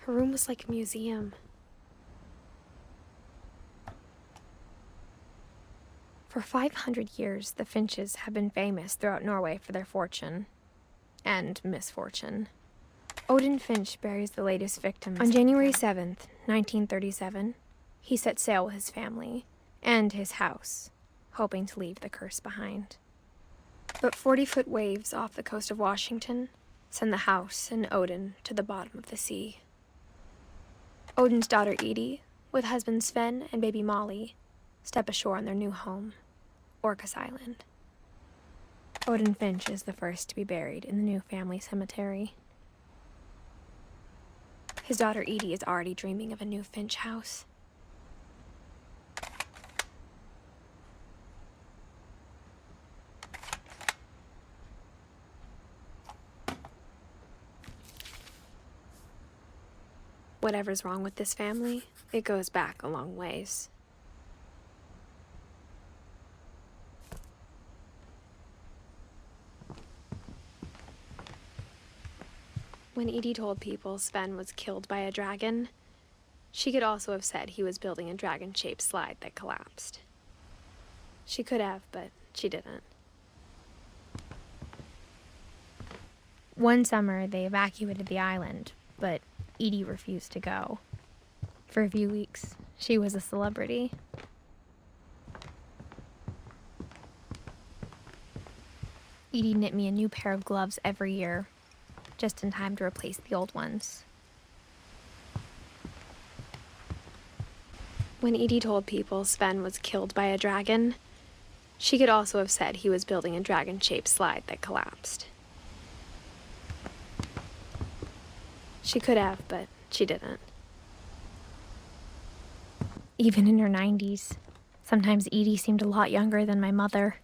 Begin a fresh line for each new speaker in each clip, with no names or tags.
Her room was like a museum. For 500 years, the Finches have been famous throughout Norway for their fortune and misfortune. Odin Finch buries the latest victims. On January 7th, 1937, he set sail with his family and his house, hoping to leave the curse behind. But 40-foot waves off the coast of Washington send the house and Odin to the bottom of the sea. Odin's daughter Edith, with husband Sven and baby Molly, step ashore on their new home, Orcas Island. Odin Finch is the first to be buried in the new family cemetery. His daughter Edie is already dreaming of a new Finch house. Whatever's wrong with this family, it goes back a long ways. When Edie told people Sven was killed by a dragon, she could also have said he was building a dragon-shaped slide that collapsed. She could have, but she didn't. One summer, they evacuated the island, but Edie refused to go. For a few weeks, she was a celebrity. Edie knit me a new pair of gloves every year, just in time to replace the old ones. When Edie told people Sven was killed by a dragon, she could also have said he was building a dragon-shaped slide that collapsed. She could have, but she didn't. Even in her 90s, sometimes Edie seemed a lot younger than my mother.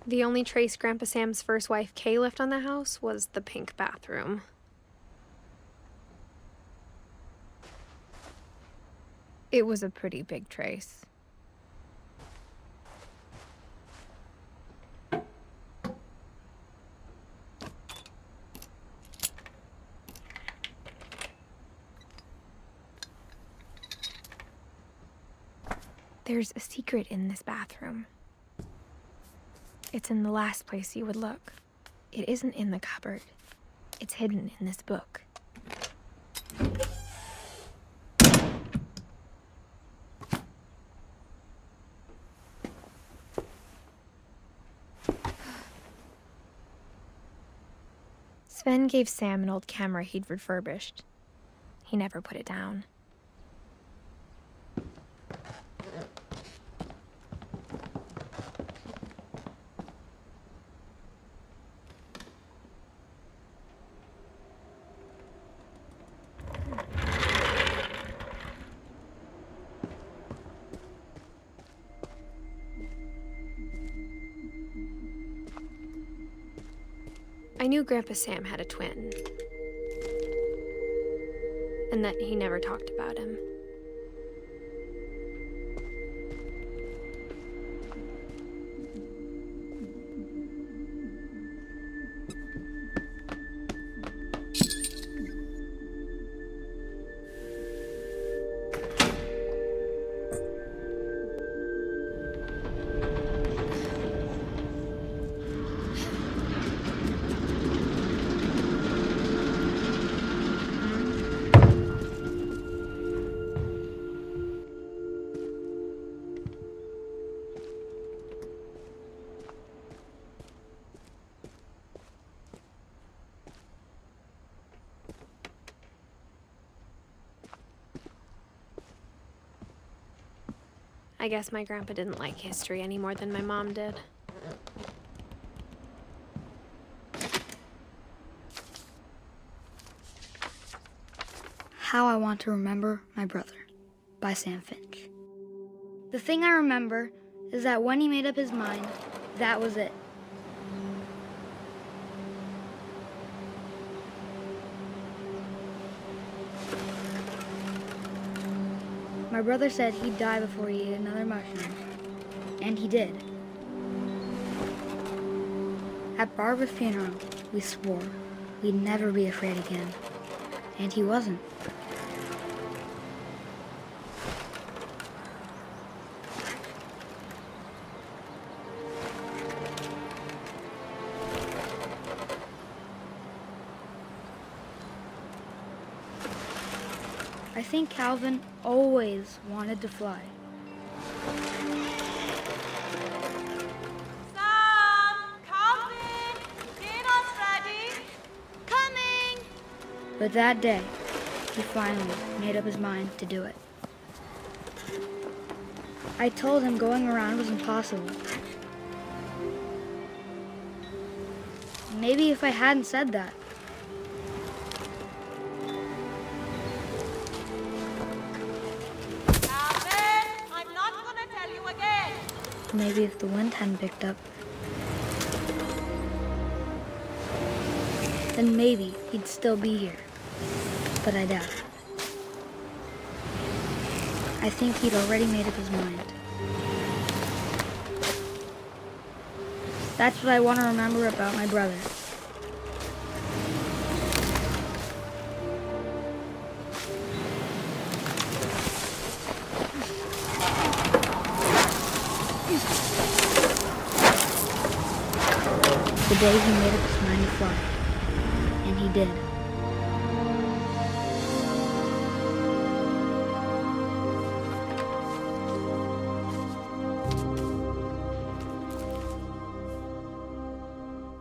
The only trace Grandpa Sam's first wife, Kay, left on the house was the pink bathroom. It was a pretty big trace. There's a secret in this bathroom. It's in the last place you would look. It isn't in the cupboard. It's hidden in this book. Sven gave Sam an old camera he'd refurbished. He never put it down. I knew Grandpa Sam had a twin, and that he never talked about him. I guess my grandpa didn't like history any more than my mom did.
How I Want to Remember My Brother by Sam Finch. The thing I remember is that when he made up his mind, that was it. My brother said he'd die before he ate another mushroom, and he did. At Barbara's funeral, we swore we'd never be afraid again. And he wasn't. I think Calvin always wanted to fly.
Sam! Calvin! Dinner's ready! Coming!
But that day, he finally made up his mind to do it. I told him going around was impossible. Maybe if I hadn't said that,
Calvin! I'm not gonna tell you again!
maybe if the wind hadn't picked up, then maybe he'd still be here. But I doubt it. I think he'd already made up his mind. That's what I want to remember about my brother. The day he made up his mind to fly. And he did.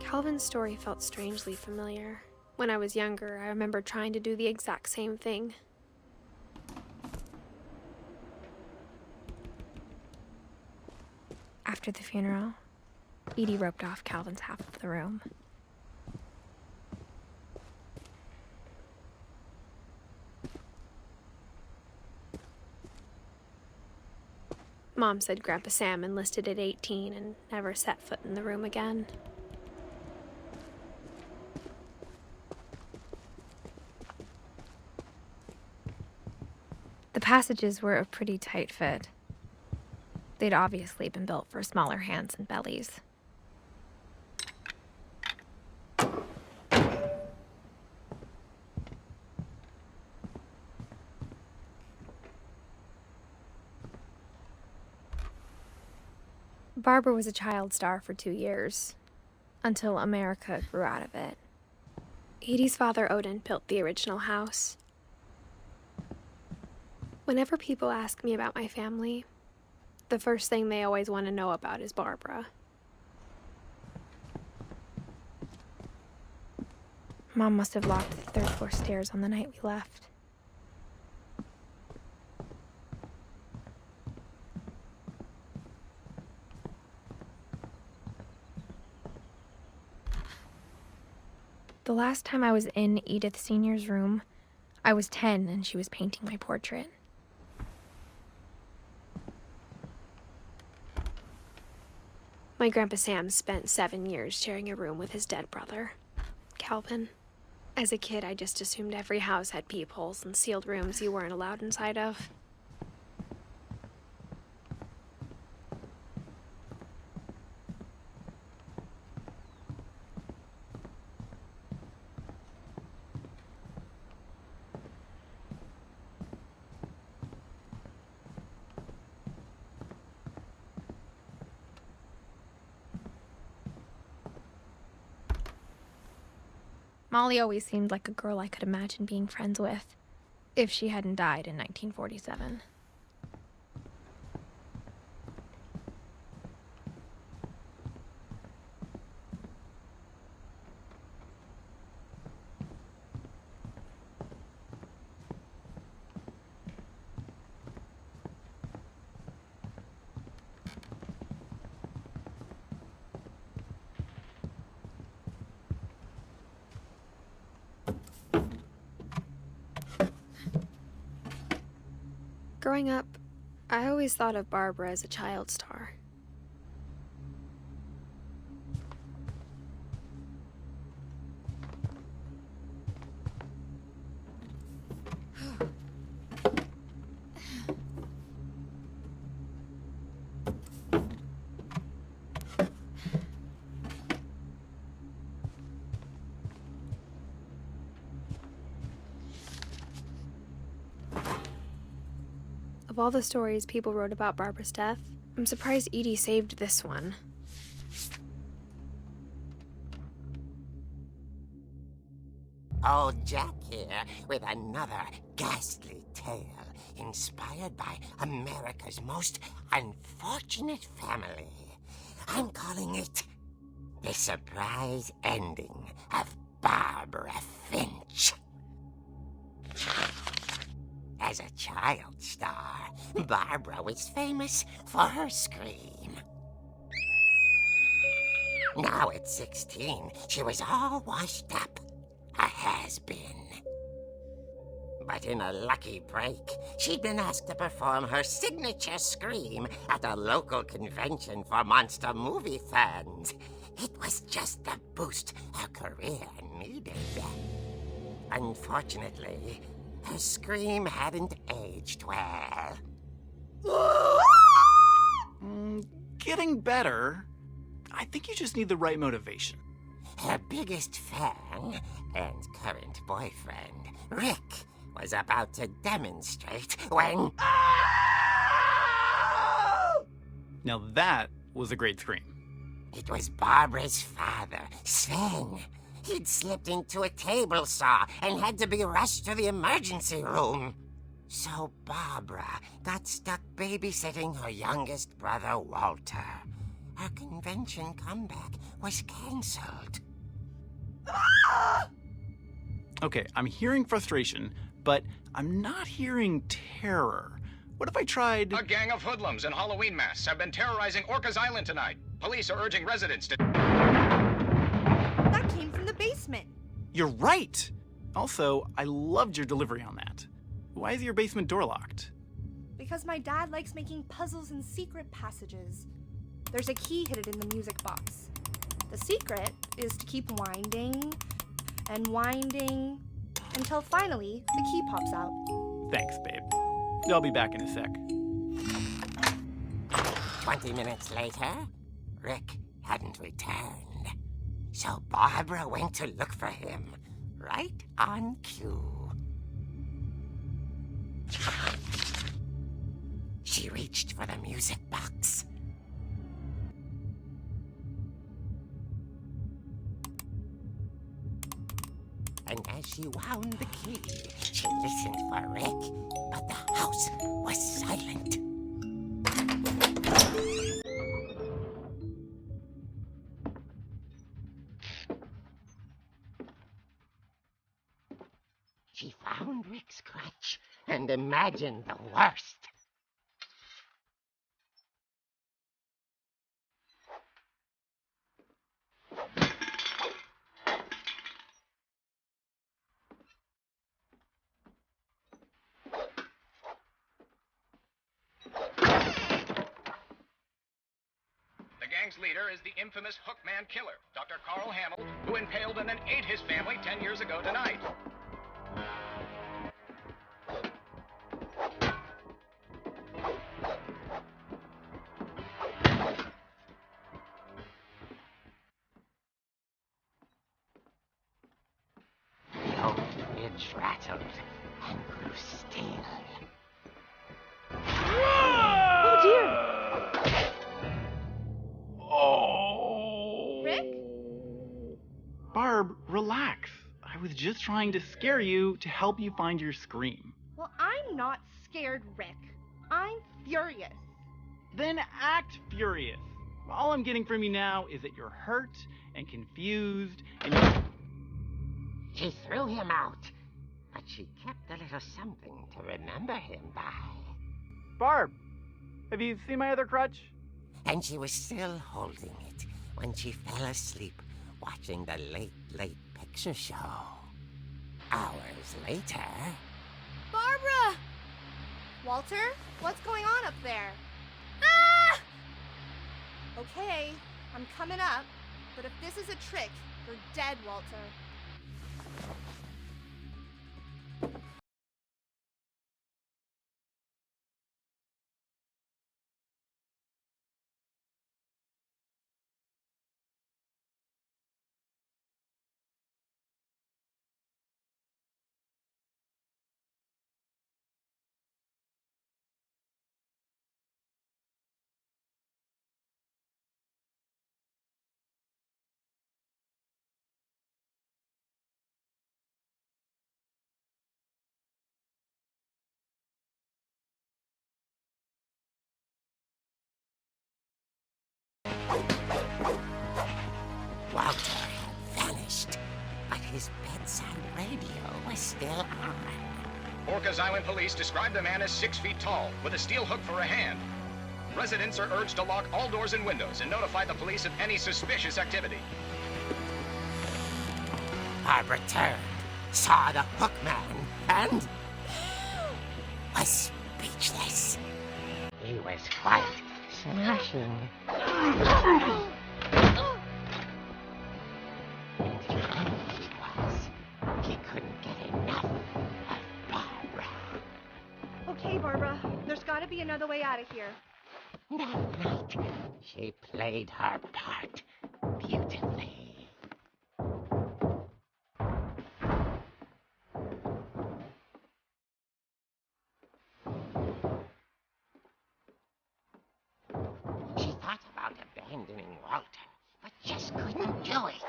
Calvin's story felt strangely familiar. When I was younger, I remember trying to do the exact same thing. After the funeral, Edie roped off Calvin's half of the room. Mom said Grandpa Sam enlisted at 18 and never set foot in the room again. The passages were a pretty tight fit. They'd obviously been built for smaller hands and bellies. Barbara was a child star for 2 years, until America grew out of it. Edie's father, Odin, built the original house. Whenever people ask me about my family, the first thing they always want to know about is Barbara. Mom must have locked the third floor stairs on the night we left. The last time I was in Edith Sr.'s room, I was 10 and she was painting my portrait. My Grandpa Sam spent 7 years sharing a room with his dead brother, Calvin. As a kid, I just assumed every house had peepholes and sealed rooms you weren't allowed inside of. Molly always seemed like a girl I could imagine being friends with, if she hadn't died in 1947. Growing up, I always thought of Barbara as a child star. all the stories people wrote about Barbara's death, I'm surprised Edie saved this one.
Old Jack here with another ghastly tale inspired by America's most unfortunate family. I'm calling it The Surprise Ending of Barbara Finch. As a child star, Barbara was famous for her scream. Now at 16, she was all washed up. A has-been. But in a lucky break, she'd been asked to perform her signature scream at a local convention for monster movie fans. It was just the boost her career needed. Unfortunately, her scream hadn't aged well.
Getting better. I think you just need the right motivation.
Her biggest fan and current boyfriend, Rick, was about to demonstrate when...
Now that was a great scream.
It was Barbara's father, Sven. He'd slipped into a table saw and had to be rushed to the emergency room. So Barbara got stuck babysitting her youngest brother, Walter. Her convention comeback was cancelled.
Okay, I'm hearing frustration, but I'm not hearing terror. What if I tried...
A gang of hoodlums in Halloween masks have been terrorizing Orcas Island tonight. Police are urging residents to...
That came from the basement.
You're right! Also, I loved your delivery on that. Why is your basement door locked?
Because my dad likes making puzzles and secret passages. There's a key hidden in the music box. The secret is to keep winding and winding until finally the key pops out.
Thanks, babe. I'll be back in a sec.
20 minutes later, Rick hadn't returned. So Barbara went to look for him, right on cue. She reached for the music box. And as she wound the key, she listened for Rick, but the house was silent. She found Rick's crutch and imagined the worst.
The gang's leader is the infamous Hookman killer, Dr. Carl Hamill, who impaled and then ate his family 10 years ago tonight.
The old bridge rattled and grew still.
Oh dear!
Oh!
Rick?
Barb, relax. I was just trying to scare you to help you find your scream.
Well, I'm not scared, Rick. I'm furious.
Then act furious. All I'm getting from you now is that you're hurt and confused and you're...
She threw him out, but she kept a little something to remember him by.
Barb, have you seen my other crutch?
And she was still holding it when she fell asleep watching the late picture show. Hours later...
Barbara! Walter, what's going on up there? Ah! Okay, I'm coming up, but if this is a trick, you're dead, Walter.
Walter had vanished, but his bedside radio was still on.
Orcas Island police describe the man as 6 feet tall, with a steel hook for a hand. Residents are urged to lock all doors and windows and notify the police of any suspicious activity.
Barbara turned, saw the hook man, and was speechless. He was quite smashing. He couldn't get enough of Barbara.
Okay, Barbara, there's gotta be another way out of here.
That night, she played her part beautifully. She thought about abandoning Walter, but just couldn't do it.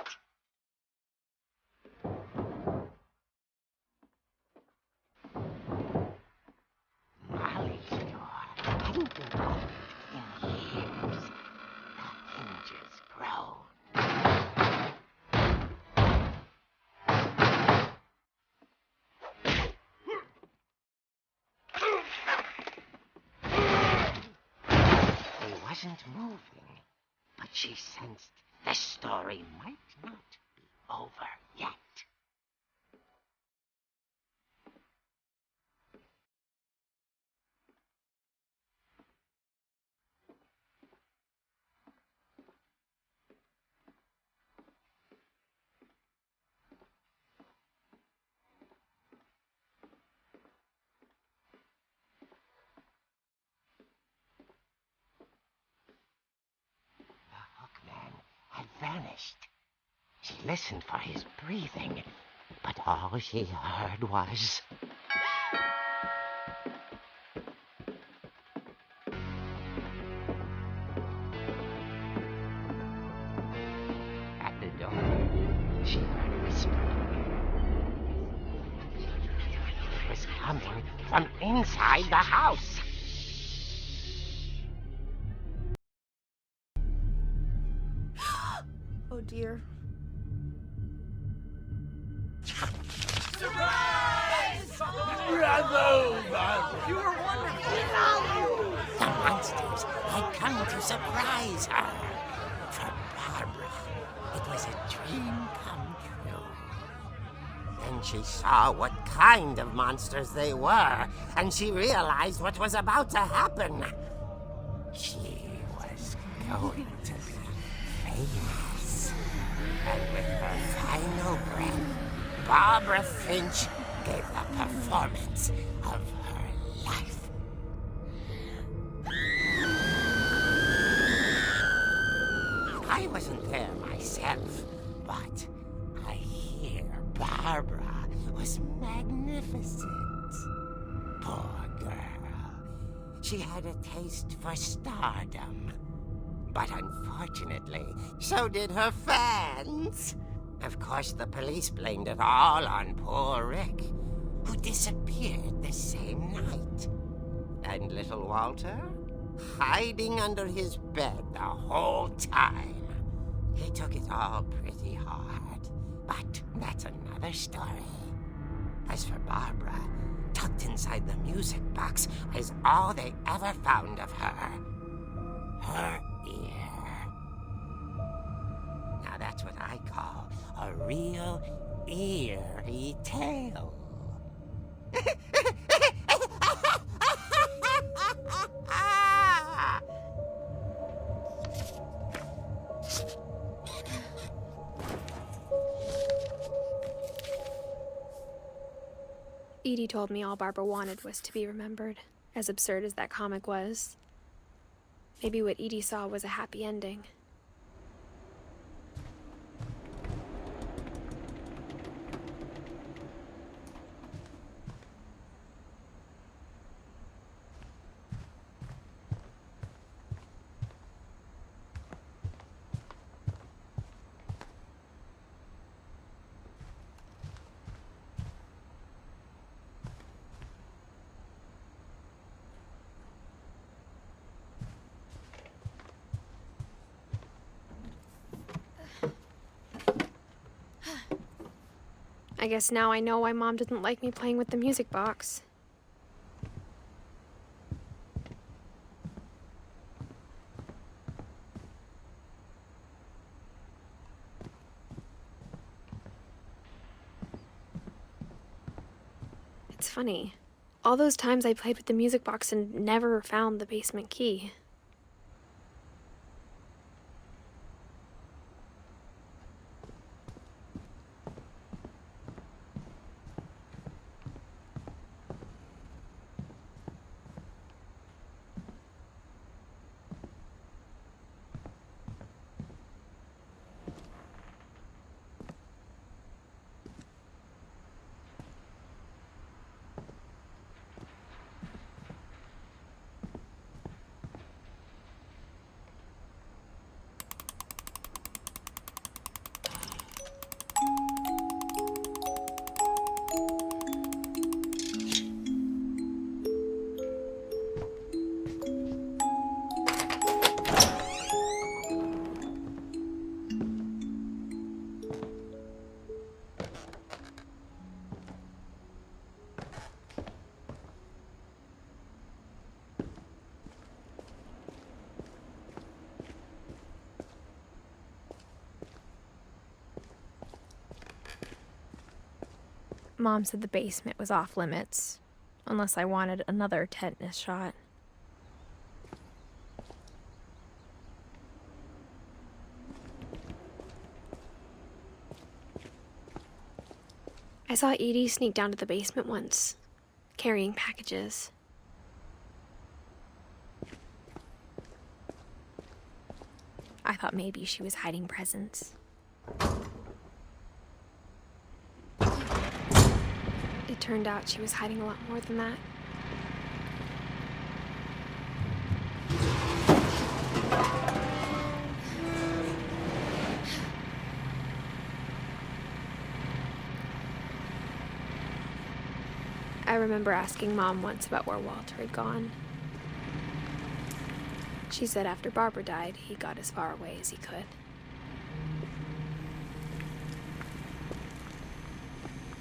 Molly's door hadn't been opened in years. The hinges groaned. He wasn't moving, but she sensed the story might not be over yet. Had vanished. She listened for his breathing, but all she heard was... At the door, she heard whispering. It was coming from inside the house.
Oh dear.
The monsters had come to surprise her. For Barbara, it was a dream come true. Then she saw what kind of monsters they were, and she realized what was about to happen. She was going to be famous. And with her final breath, Barbara Finch gave the performance of her life. I wasn't there myself, but I hear Barbara was magnificent. Poor girl. She had a taste for stardom. But unfortunately, so did her fans. Of course, the police blamed it all on poor Rick, who disappeared the same night. And little Walter, hiding under his bed the whole time. He took it all pretty hard, but that's another story. As for Barbara, tucked inside the music box was all they ever found of her. Her ear. Now that's what I call a real eerie tale.
Edie told me all Barbara wanted was to be remembered, as absurd as that comic was. Maybe what Edie saw was a happy ending. I guess now I know why Mom didn't like me playing with the music box. It's funny. All those times I played with the music box and never found the basement key. Mom said the basement was off limits, unless I wanted another tetanus shot. I saw Edie sneak down to the basement once, carrying packages. I thought maybe she was hiding presents. It turned out she was hiding a lot more than that. I remember asking Mom once about where Walter had gone. She said after Barbara died, he got as far away as he could.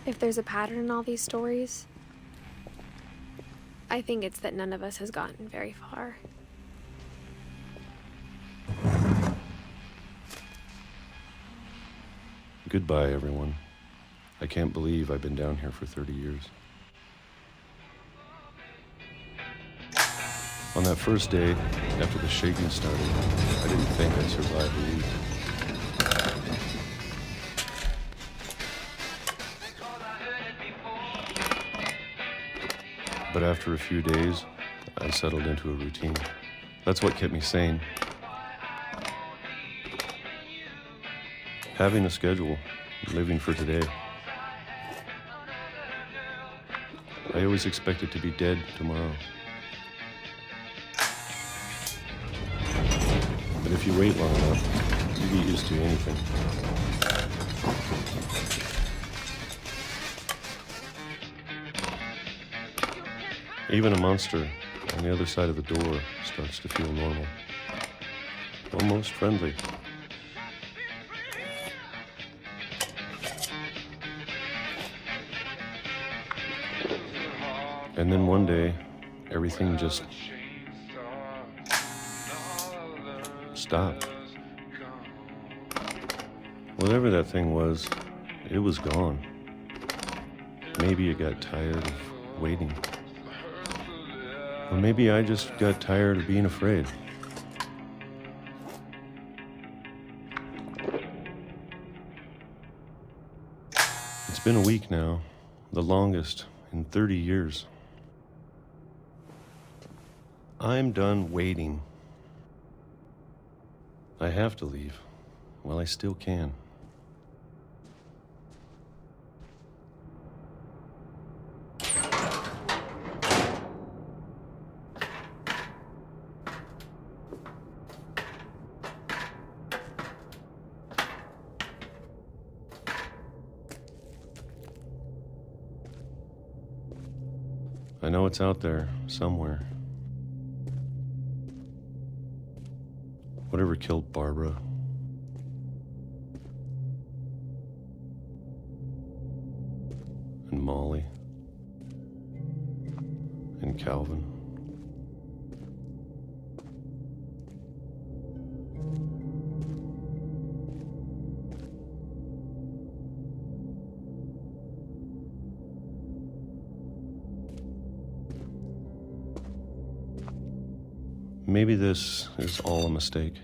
If there's a pattern in all these stories, I think it's that none of us has gotten very far.
Goodbye, everyone. I can't believe I've been down here for 30 years. On that first day, after the shaking started, I didn't think I'd survive a week. But after a few days, I settled into a routine. That's what kept me sane. Having a schedule, living for today. I always expected to be dead tomorrow. But if you wait long enough, you get used to anything. Even a monster on the other side of the door starts to feel normal. Almost friendly. And then one day, everything just stopped. Whatever that thing was, it was gone. Maybe it got tired of waiting. Or maybe I just got tired of being afraid. It's been a week now, the longest in 30 years. I'm done waiting. I have to leave while I still can. I know it's out there somewhere. Whatever killed Barbara. and Molly and Calvin. Maybe this is all a mistake.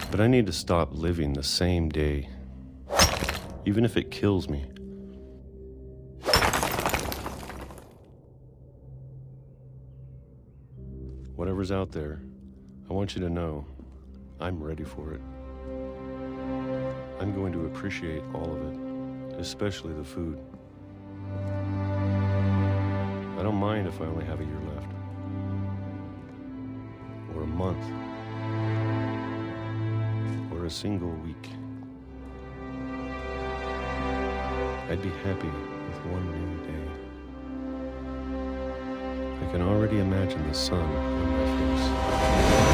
But I need to stop living the same day, even if it kills me. Whatever's out there, I want you to know I'm ready for it. I'm going to appreciate all of it, especially the food. I don't mind if I only have a year left, or a month, or a single week. I'd be happy with one new day. I can already imagine the sun on my face.